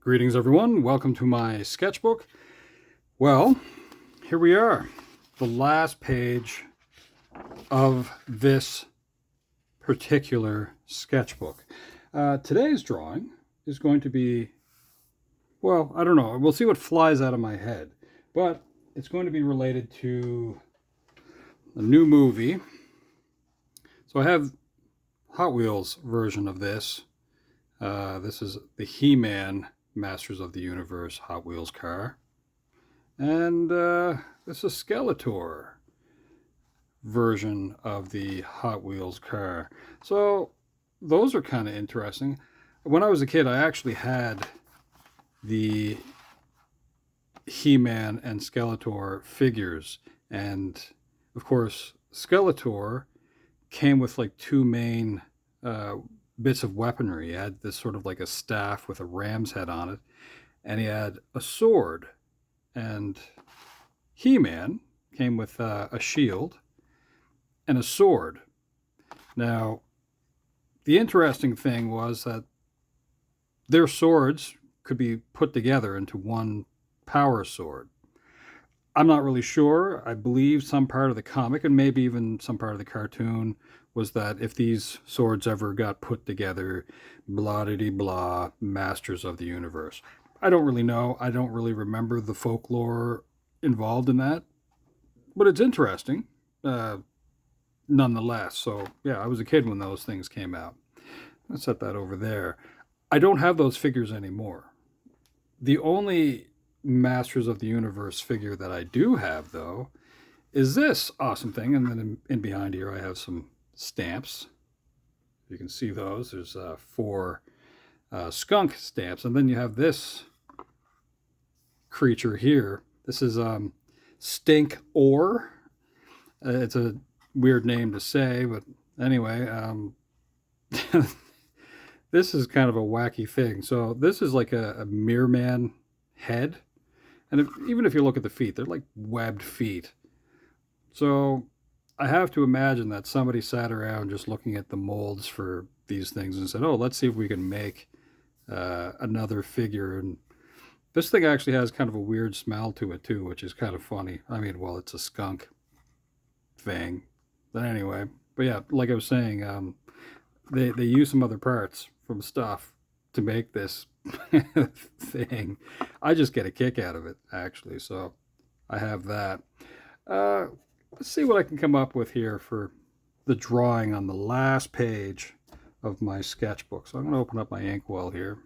Greetings, everyone. Welcome to my sketchbook. Well, here we are, the last page of this particular sketchbook. Today's drawing is going to be, well, I don't know. We'll see what flies out of my head, but it's going to be related to a new movie. So I have Hot Wheels version of this. This is the He-Man Masters of the Universe Hot Wheels car. And this is Skeletor version of the Hot Wheels car. So those are kind of interesting. When I was a kid, I actually had the He-Man and Skeletor figures. And of course, Skeletor came with like two main bits of weaponry. He had this sort of like a staff with a ram's head on it, and he had a sword. And He-Man came with a shield and a sword. Now, the interesting thing was that their swords could be put together into one power sword. I'm not really sure. I believe some part of the comic and maybe even some part of the cartoon was that if these swords ever got put together, blah de blah, Masters of the Universe. I don't really know. I don't really remember the folklore involved in that, but it's interesting nonetheless. So, yeah, I was a kid when those things came out. Let's set that over there. I don't have those figures anymore. The only Masters of the Universe figure that I do have, though, is this awesome thing. And then in behind here, I have some stamps. You can see those. There's 4 skunk stamps. And then you have this creature here. This is Stink Ore. It's a weird name to say, but anyway, this is kind of a wacky thing. So this is like a Mirror Man head. And even if you look at the feet, they're like webbed feet. So I have to imagine that somebody sat around just looking at the molds for these things and said, oh, let's see if we can make another figure. And this thing actually has kind of a weird smell to it, too, which is kind of funny. I mean, well, it's a skunk thing. But anyway, but yeah, like I was saying, they use some other parts from stuff to make this thing. I just get a kick out of it, actually. So I have that. Let's see what I can come up with here for the drawing on the last page of my sketchbook. So I'm going to open up my inkwell here.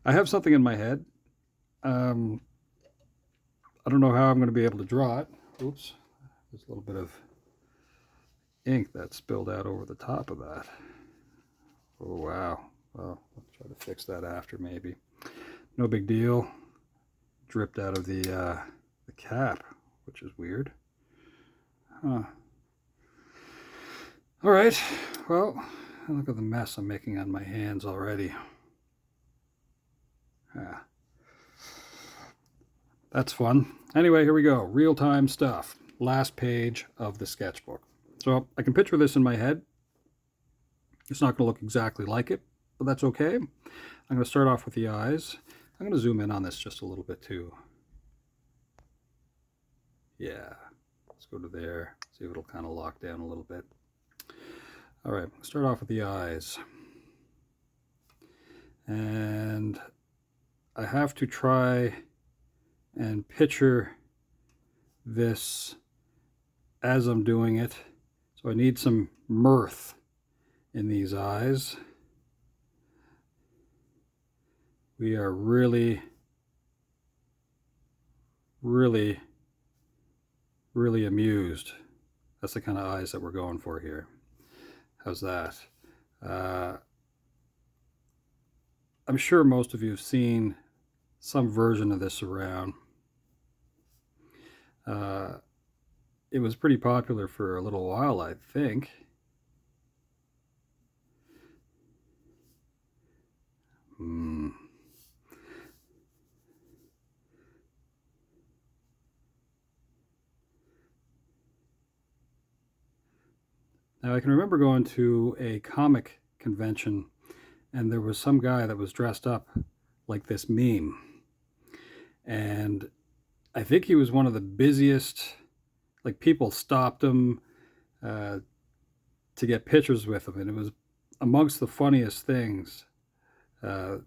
I have something in my head. I don't know how I'm going to be able to draw it. Oops. There's a little bit of ink that spilled out over the top of that. Oh, wow. Well, I'll try to fix that after maybe. No big deal. Dripped out of the cap, which is weird. Huh. All right. Well, look at the mess I'm making on my hands already. Yeah. That's fun. Anyway, here we go. Real-time stuff. Last page of the sketchbook. So I can picture this in my head. It's not going to look exactly like it, but that's okay. I'm going to start off with the eyes. I'm going to zoom in on this just a little bit too. Yeah, let's go to there. See if it'll kind of lock down a little bit. All right, start off with the eyes. And I have to try and picture this as I'm doing it. So I need some mirth in these eyes. We are really amused. That's the kind of eyes that we're going for here. How's that? I'm sure most of you have seen some version of this around. It was pretty popular for a little while, I think. Now I can remember going to a comic convention and there was some guy that was dressed up like this meme. And I think he was one of the busiest, like people stopped him uh, to get pictures with him. And it was amongst the funniest things uh,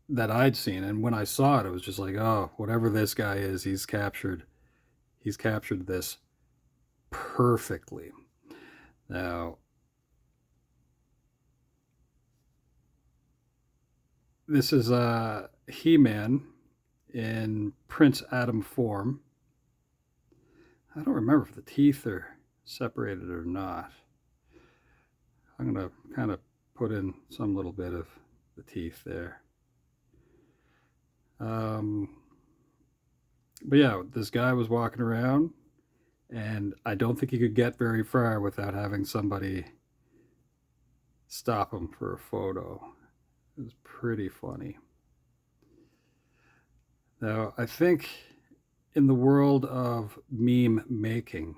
that I'd seen. And when I saw it, it was just like, oh, whatever this guy is, he's captured this perfectly. Now, this is He-Man in Prince Adam form. I don't remember if the teeth are separated or not. I'm going to kind of put in some little bit of the teeth there. But yeah, this guy was walking around, and I don't think he could get very far without having somebody stop him for a photo. It was pretty funny. Now, I think in the world of meme making,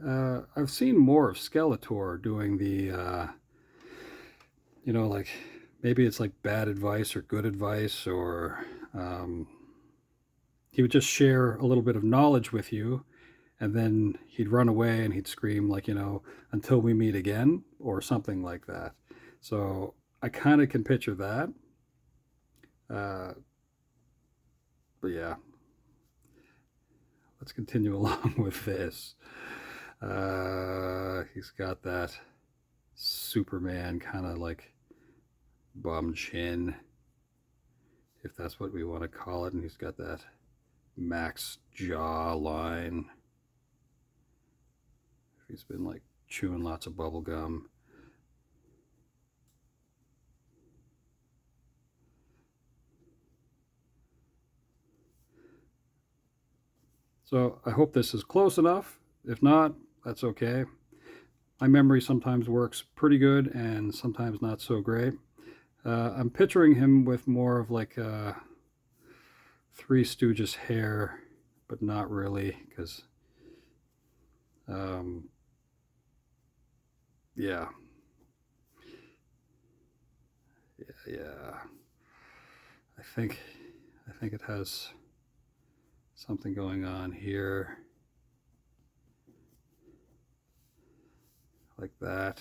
I've seen more of Skeletor doing the, like maybe it's like bad advice or good advice, or he would just share a little bit of knowledge with you, and then he'd run away and he'd scream, like, until we meet again, or something like that. So I kind of can picture that. Uh, but yeah, let's continue along with this. He's got that Superman kind of like bum chin, if that's what we want to call it, and he's got that Max jaw line. He's been like chewing lots of bubble gum. So I hope this is close enough. If not, that's okay. My memory sometimes works pretty good and sometimes not so great. I'm picturing him with more of like a Three Stooges hair, but not really, because yeah. Yeah. I think it has something going on here, like that.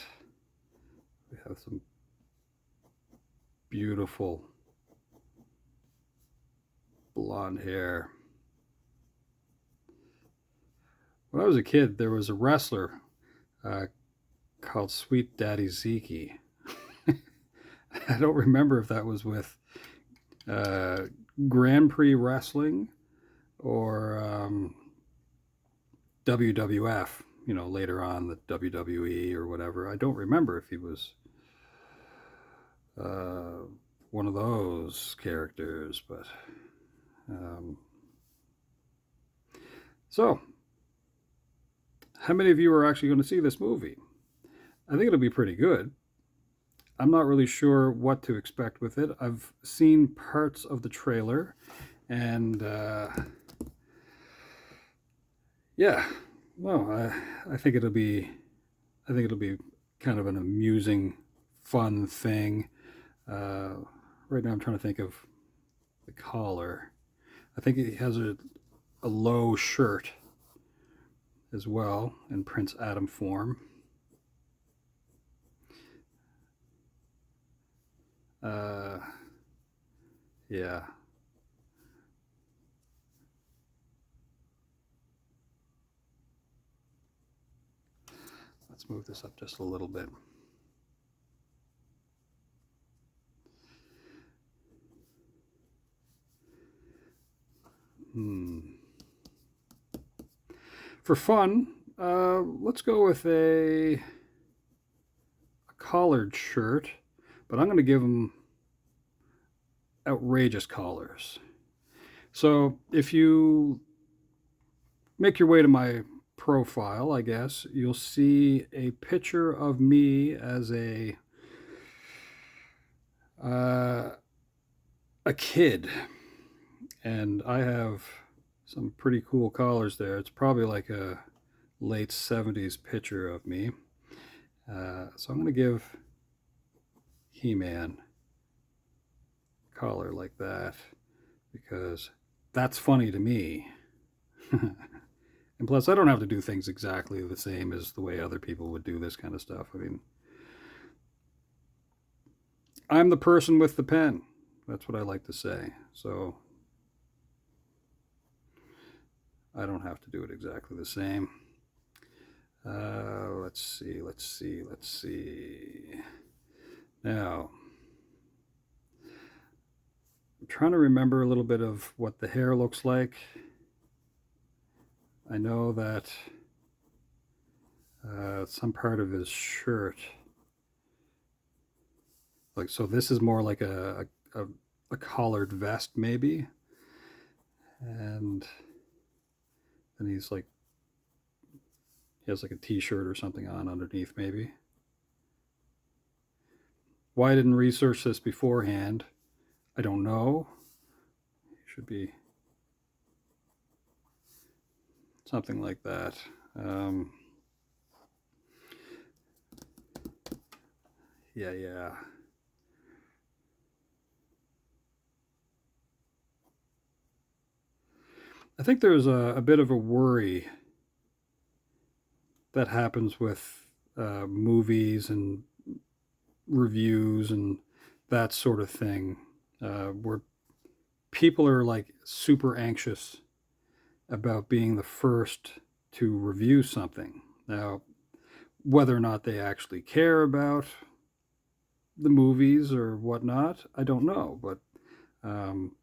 We have some beautiful blonde hair. When I was a kid, there was a wrestler called Sweet Daddy Zeke. I don't remember if that was with uh, Grand Prix Wrestling or WWF, later on the WWE or whatever. I don't remember if he was one of those characters, but so how many of you are actually going to see this movie? I think it'll be pretty good. I'm not really sure what to expect with it. I've seen parts of the trailer, and yeah, well, I think it'll be, kind of an amusing, fun thing. Right now, I'm trying to think of the collar. I think he has a low shirt as well in Prince Adam form. Yeah. Let's move this up just a little bit. For fun, let's go with a collared shirt, but I'm going to give them outrageous collars. So if you make your way to my profile, I guess, you'll see a picture of me as a kid, and I have some pretty cool collars there. It's probably like a late 70s picture of me. So I'm going to give He-Man collar like that because that's funny to me. And plus, I don't have to do things exactly the same as the way other people would do this kind of stuff. I mean, I'm the person with the pen. That's what I like to say. So I don't have to do it exactly the same. Let's see. Now, I'm trying to remember a little bit of what the hair looks like. I know that some part of his shirt, like, so this is more like a collared vest maybe, and then he's like, he has like a t-shirt or something on underneath maybe. Why I didn't research this beforehand, I don't know. Should be something like that. Yeah. I think there's a bit of a worry that happens with movies and reviews and that sort of thing, where people are like super anxious about being the first to review something. Now, whether or not they actually care about the movies or whatnot, I don't know. But um,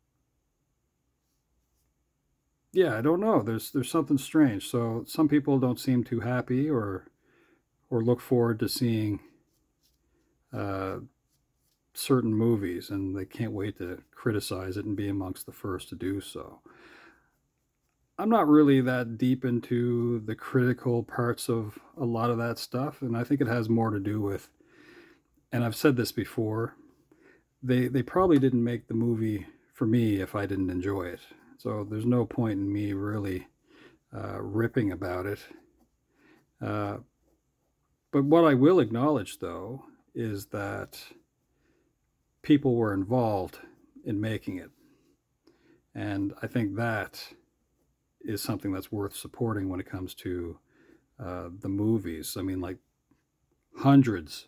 yeah, I don't know. There's something strange. So some people don't seem too happy or look forward to seeing uh, certain movies, and they can't wait to criticize it and be amongst the first to do so. I'm not really that deep into the critical parts of a lot of that stuff, and I think it has more to do with, and I've said this before, they probably didn't make the movie for me if I didn't enjoy it. So there's no point in me really ripping about it. Uh, but what I will acknowledge, though, is that people were involved in making it. And I think that is something that's worth supporting when it comes to the movies. I mean, like hundreds,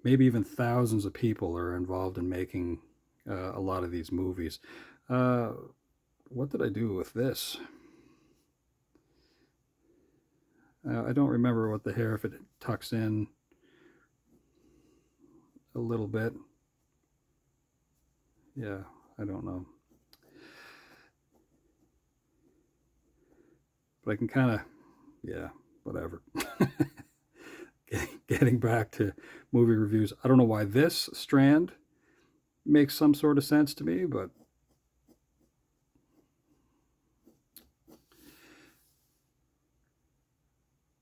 maybe even thousands of people are involved in making a lot of these movies. Uh, what did I do with this? I don't remember what the hair, if it tucks in a little bit. Yeah, I don't know. But I can kind of, yeah, whatever. Getting back to movie reviews, I don't know why this strand makes some sort of sense to me, but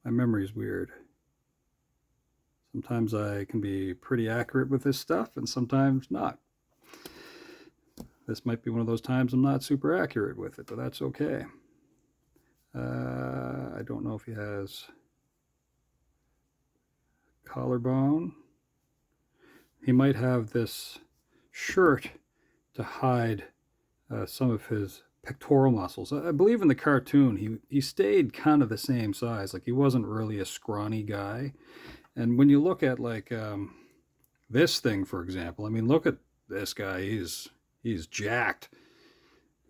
my memory is weird. Sometimes I can be pretty accurate with this stuff, and sometimes not. This might be one of those times I'm not super accurate with it, but that's okay. I don't know if he has collarbone. He might have this shirt to hide some of his pectoral muscles. I believe in the cartoon he stayed kind of the same size. Like, he wasn't really a scrawny guy. And when you look at like this thing, for example, I mean, look at this guy. He's jacked.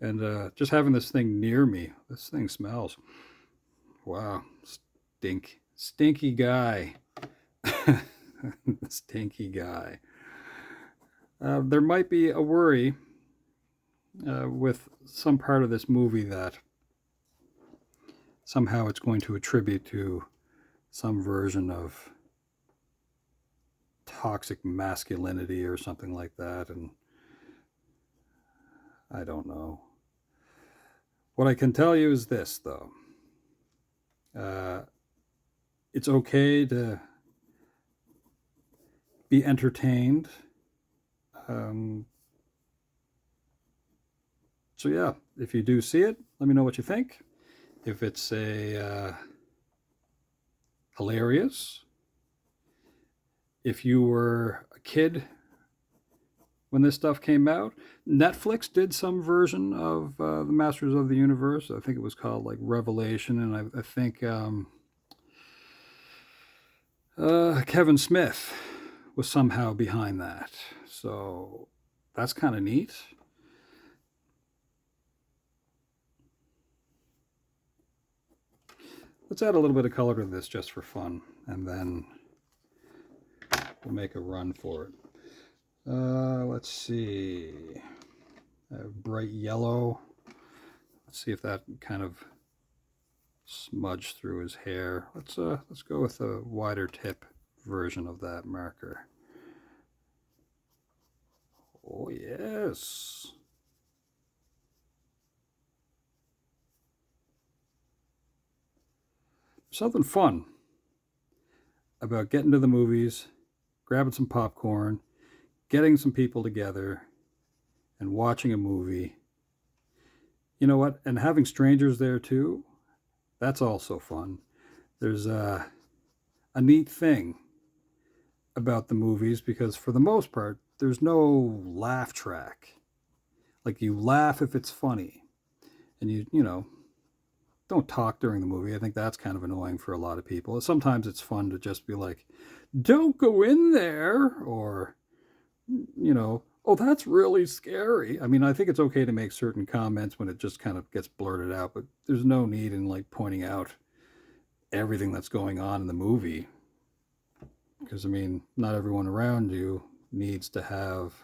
And just having this thing near me, this thing smells. Wow, stinky guy. Stinky guy. There might be a worry with some part of this movie that somehow it's going to attribute to some version of toxic masculinity or something like that, and I don't know. What I can tell you is this, though. Uh, it's okay to be entertained. Um, so yeah, if you do see it, let me know what you think. If it's a hilarious, if you were a kid when this stuff came out. Netflix did some version of the Masters of the Universe. I think it was called like Revelation, and I think Kevin Smith was somehow behind that. So that's kind of neat. Let's add a little bit of color to this just for fun, and then we'll make a run for it. Let's see. Bright yellow. Let's see if that kind of smudged through his hair. Let's go with a wider tip version of that marker. Oh yes. Something fun about getting to the movies, grabbing some popcorn, getting some people together, and watching a movie. You know what? And having strangers there too, that's also fun. There's a neat thing about the movies because for the most part, there's no laugh track. Like you laugh if it's funny, and you know don't talk during the movie. I think that's kind of annoying for a lot of people. Sometimes it's fun to just be like, "Don't go in there," or "Oh, that's really scary." I mean, I think it's okay to make certain comments when it just kind of gets blurted out, but there's no need in like pointing out everything that's going on in the movie because I mean, not everyone around you needs to have,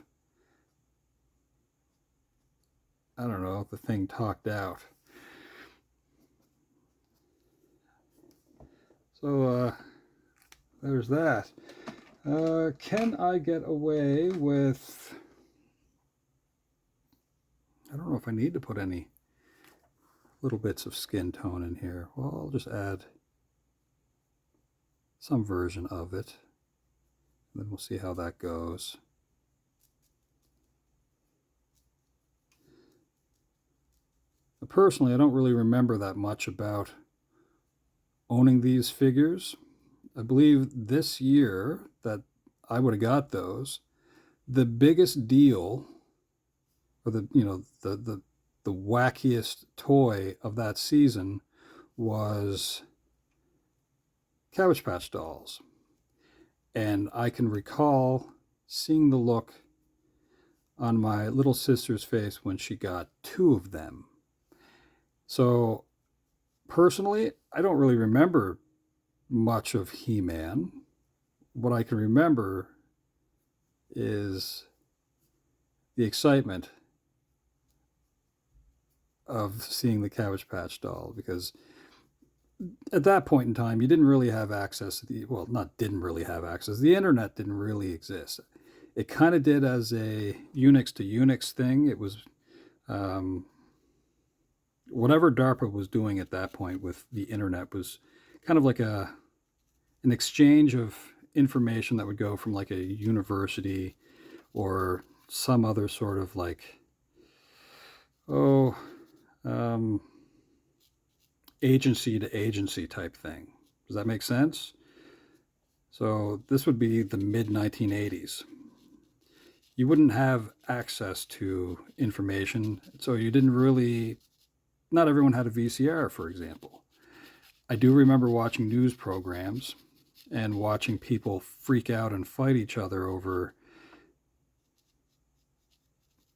I don't know, the thing talked out. So there's that. Can I get away with, I don't know if I need to put any little bits of skin tone in here. Well, I'll just add some version of it. And then we'll see how that goes. Personally, I don't really remember that much about owning these figures. I believe this year that I would have got those. The biggest deal, or the wackiest toy of that season was Cabbage Patch Dolls. And I can recall seeing the look on my little sister's face when she got 2 of them. So personally, I don't really remember much of He-Man. What I can remember is the excitement of seeing the Cabbage Patch doll, because at that point in time, you didn't really have access to the internet didn't really exist. It kind of did as a Unix to Unix thing. It was whatever DARPA was doing at that point with the internet was kind of like an exchange of information that would go from like a university or some other sort of like agency to agency type thing. Does that make sense? So this would be the mid 1980s. You wouldn't have access to information, so you didn't really, not everyone had a VCR, for example. I do remember watching news programs and watching people freak out and fight each other over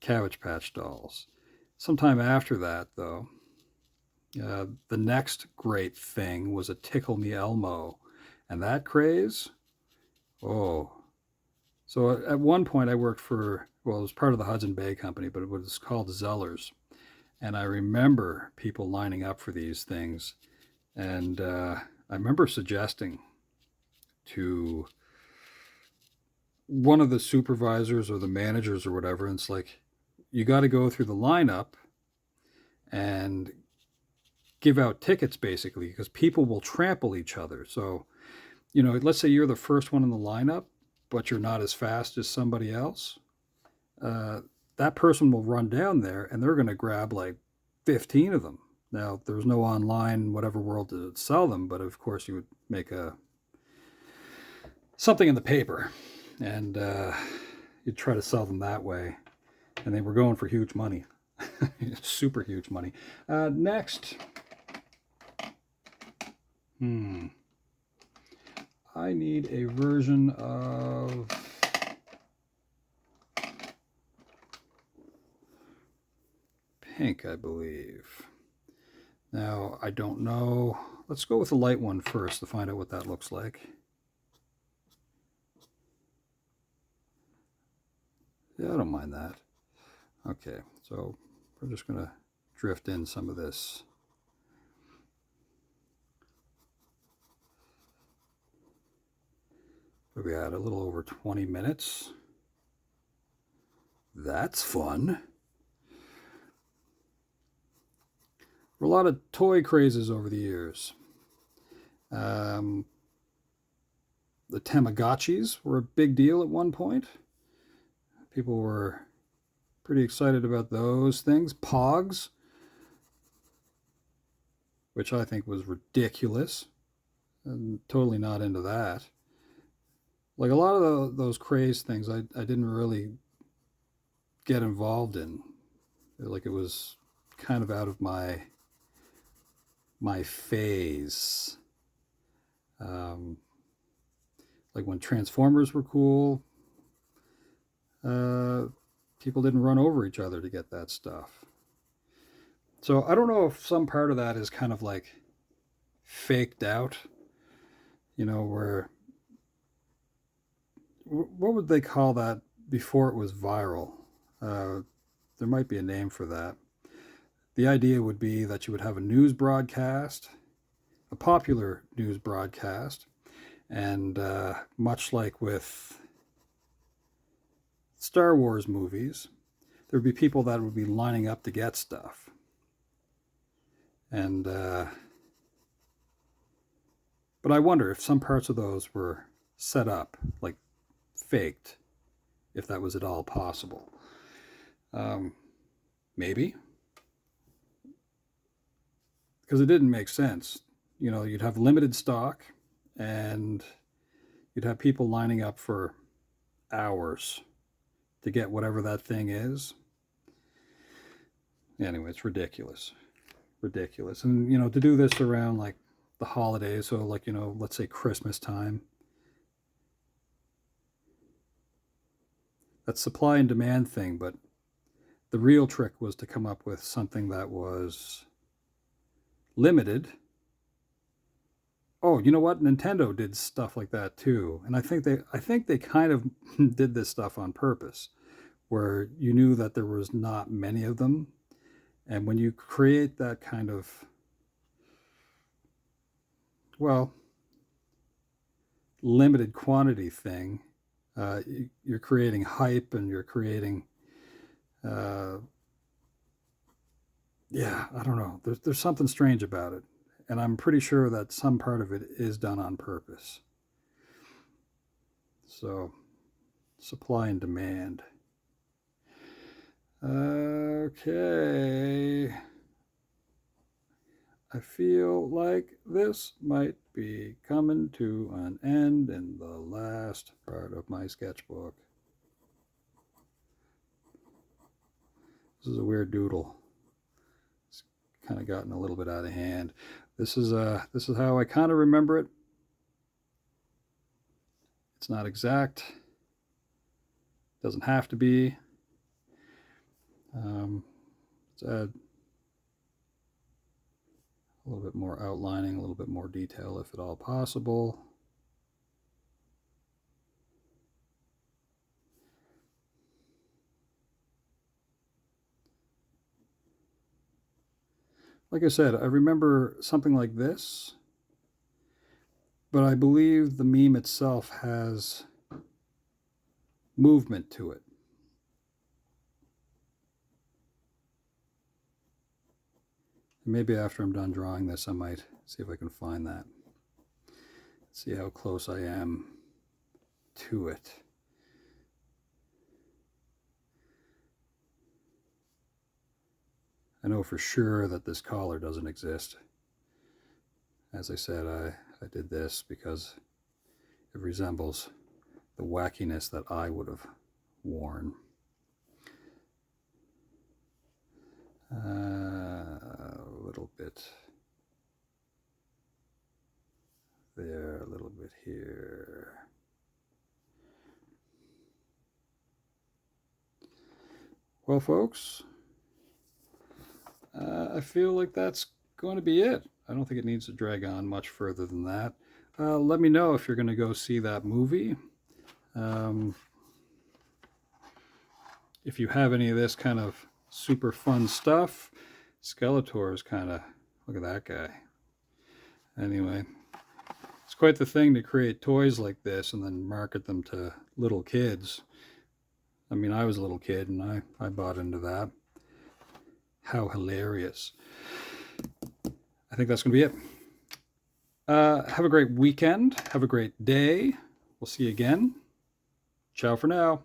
Cabbage Patch dolls. Sometime after that, though, the next great thing was a Tickle Me Elmo. And that craze, oh. So at one point I worked for, well, it was part of the Hudson Bay Company, but it was called Zellers. And I remember people lining up for these things. And I remember suggesting to one of the supervisors or the managers or whatever, and it's like, you got to go through the lineup and give out tickets basically, because people will trample each other. So, let's say you're the first one in the lineup, but you're not as fast as somebody else. That person will run down there and they're going to grab like 15 of them. Now, there's no online, whatever world to sell them, but of course you would make something in the paper. And, you'd try to sell them that way, and they were going for huge money. Super huge money. Next. I need a version of pink, I believe. Now, I don't know. Let's go with the light one first to find out what that looks like. Yeah, I don't mind that. Okay, so we're just going to drift in some of this. We had a little over 20 minutes. That's fun. A lot of toy crazes over the years. The Tamagotchis were a big deal at one point. People were pretty excited about those things. Pogs, which I think was ridiculous. I'm totally not into that. Like a lot of those craze things, I didn't really get involved in. Like it was kind of out of my phase. Like when Transformers were cool, people didn't run over each other to get that stuff. So I don't know if some part of that is kind of like faked out, where, what would they call that before it was viral? There might be a name for that. The idea would be that you would have a news broadcast, a popular news broadcast, and much like with Star Wars movies, there would be people that would be lining up to get stuff. And but I wonder if some parts of those were set up, like faked, if that was at all possible. Maybe. Because it didn't make sense. You'd have limited stock and you'd have people lining up for hours to get whatever that thing is. Anyway, it's ridiculous. Ridiculous. And, to do this around like the holidays, so like, let's say Christmas time, that's supply and demand thing, but the real trick was to come up with something that was limited. Oh, you know what? Nintendo did stuff like that too, and I think they kind of did this stuff on purpose, where you knew that there was not many of them, and when you create that kind of, well, limited quantity thing, you're creating hype and you're creating, yeah, I don't know. There's something strange about it, and I'm pretty sure that some part of it is done on purpose. So, supply and demand. Okay. I feel like this might be coming to an end in the last part of my sketchbook. This is a weird doodle. It's kind of gotten a little bit out of hand. This is how I kind of remember it. It's not exact. Doesn't have to be. Let's add a little bit more outlining, a little bit more detail if at all possible. Like I said, I remember something like this, but I believe the meme itself has movement to it. Maybe after I'm done drawing this, I might see if I can find that. See how close I am to it. I know for sure that this collar doesn't exist. As I said, I did this because it resembles the wackiness that I would have worn. A little bit there, a little bit here. Well, folks, I feel like that's going to be it. I don't think it needs to drag on much further than that. Let me know if you're going to go see that movie. If you have any of this kind of super fun stuff, Skeletor is kind of, look at that guy. Anyway, it's quite the thing to create toys like this and then market them to little kids. I mean, I was a little kid and I bought into that. How hilarious. I think that's going to be it. Have a great weekend. Have a great day. We'll see you again. Ciao for now.